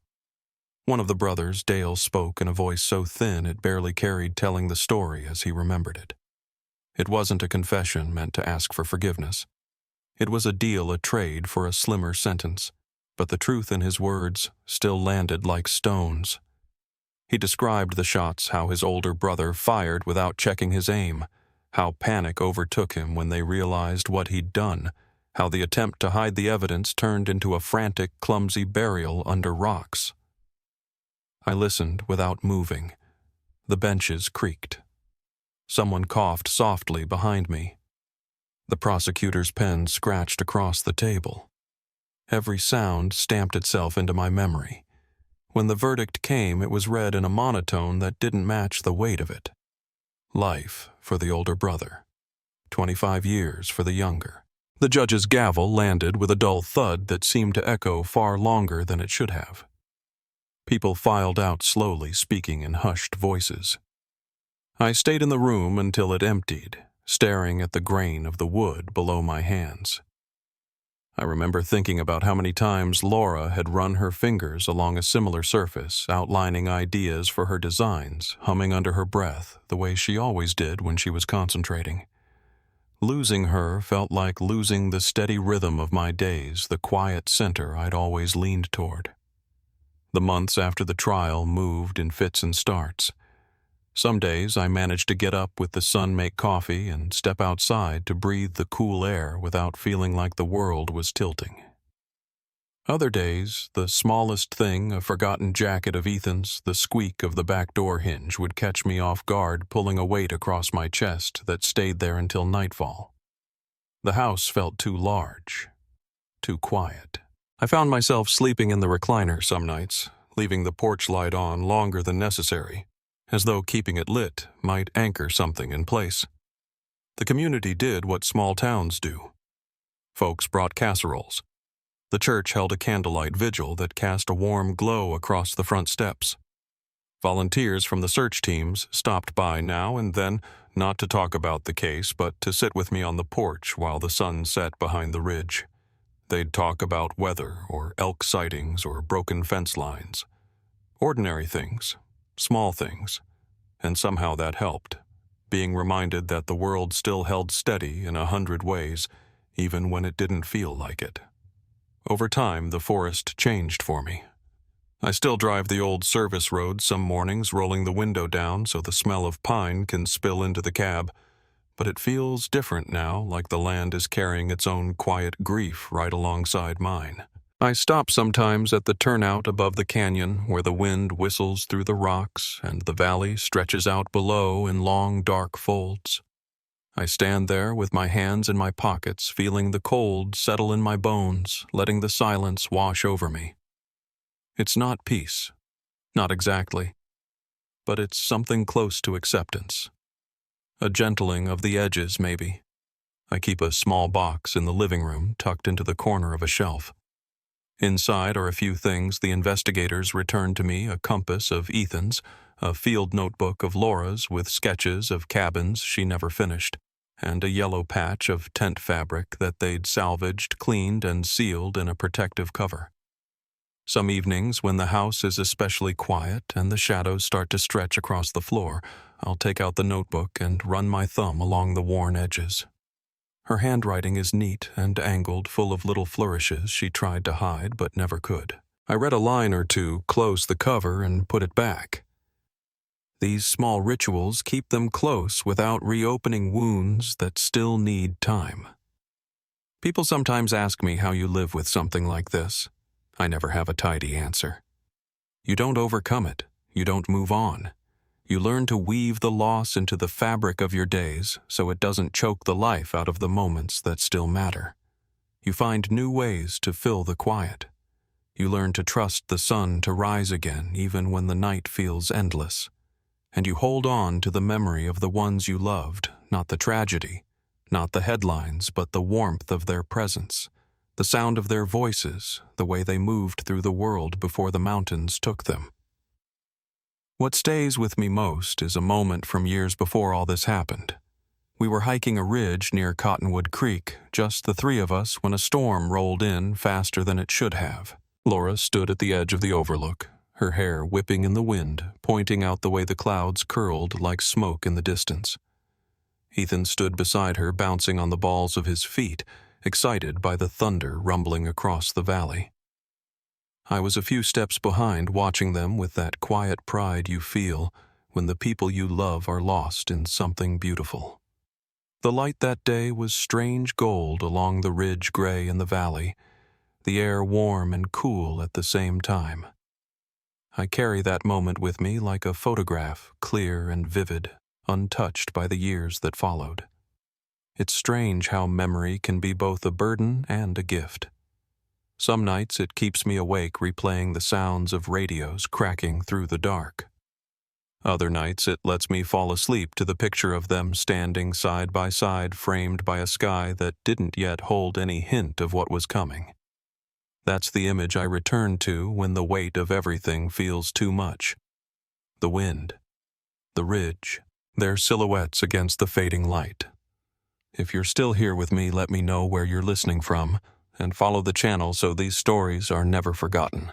One of the brothers, Dale, spoke in a voice so thin it barely carried telling the story as he remembered it. It wasn't a confession meant to ask for forgiveness. It was a deal, a trade for a slimmer sentence, but the truth in his words still landed like stones. He described the shots, how his older brother fired without checking his aim, how panic overtook him when they realized what he'd done, how the attempt to hide the evidence turned into a frantic, clumsy burial under rocks. I listened without moving. The benches creaked. Someone coughed softly behind me. The prosecutor's pen scratched across the table. Every sound stamped itself into my memory. When the verdict came, it was read in a monotone that didn't match the weight of it. Life for the older brother. 25 years for the younger. The judge's gavel landed with a dull thud that seemed to echo far longer than it should have. People filed out slowly, speaking in hushed voices. I stayed in the room until it emptied, staring at the grain of the wood below my hands. I remember thinking about how many times Laura had run her fingers along a similar surface, outlining ideas for her designs, humming under her breath, the way she always did when she was concentrating. Losing her felt like losing the steady rhythm of my days, the quiet center I'd always leaned toward. The months after the trial moved in fits and starts. Some days I managed to get up with the sun, make coffee, and step outside to breathe the cool air without feeling like the world was tilting. Other days, the smallest thing, a forgotten jacket of Ethan's, the squeak of the back door hinge, would catch me off guard, pulling a weight across my chest that stayed there until nightfall. The house felt too large, too quiet. I found myself sleeping in the recliner some nights, leaving the porch light on longer than necessary, as though keeping it lit might anchor something in place. The community did what small towns do. Folks brought casseroles. The church held a candlelight vigil that cast a warm glow across the front steps. Volunteers from the search teams stopped by now and then, not to talk about the case, but to sit with me on the porch while the sun set behind the ridge. They'd talk about weather or elk sightings or broken fence lines. Ordinary things, small things, and somehow that helped, being reminded that the world still held steady in 100 ways, even when it didn't feel like it. Over time, the forest changed for me. I still drive the old service road some mornings, rolling the window down so the smell of pine can spill into the cab, but it feels different now, like the land is carrying its own quiet grief right alongside mine. I stop sometimes at the turnout above the canyon where the wind whistles through the rocks and the valley stretches out below in long, dark folds. I stand there with my hands in my pockets, feeling the cold settle in my bones, letting the silence wash over me. It's not peace, not exactly, but it's something close to acceptance. A gentling of the edges, maybe. I keep a small box in the living room tucked into the corner of a shelf. Inside are a few things the investigators returned to me, a compass of Ethan's, a field notebook of Laura's with sketches of cabins she never finished, and a yellow patch of tent fabric that they'd salvaged, cleaned, and sealed in a protective cover. Some evenings, when the house is especially quiet and the shadows start to stretch across the floor, I'll take out the notebook and run my thumb along the worn edges. Her handwriting is neat and angled, full of little flourishes she tried to hide but never could. I read a line or two, closed the cover, and put it back. These small rituals keep them close without reopening wounds that still need time. People sometimes ask me how you live with something like this. I never have a tidy answer. You don't overcome it. You don't move on. You learn to weave the loss into the fabric of your days so it doesn't choke the life out of the moments that still matter. You find new ways to fill the quiet. You learn to trust the sun to rise again even when the night feels endless. And you hold on to the memory of the ones you loved, not the tragedy, not the headlines, but the warmth of their presence, the sound of their voices, the way they moved through the world before the mountains took them. What stays with me most is a moment from years before all this happened. We were hiking a ridge near Cottonwood Creek, just the three of us, when a storm rolled in faster than it should have. Laura stood at the edge of the overlook, her hair whipping in the wind, pointing out the way the clouds curled like smoke in the distance. Ethan stood beside her, bouncing on the balls of his feet, excited by the thunder rumbling across the valley. I was a few steps behind, watching them with that quiet pride you feel when the people you love are lost in something beautiful. The light that day was strange gold along the ridge gray in the valley, the air warm and cool at the same time. I carry that moment with me like a photograph, clear and vivid, untouched by the years that followed. It's strange how memory can be both a burden and a gift. Some nights it keeps me awake replaying the sounds of radios cracking through the dark. Other nights it lets me fall asleep to the picture of them standing side by side, framed by a sky that didn't yet hold any hint of what was coming. That's the image I return to when the weight of everything feels too much. The wind, the ridge, their silhouettes against the fading light. If you're still here with me, let me know where you're listening from. and follow the channel so these stories are never forgotten.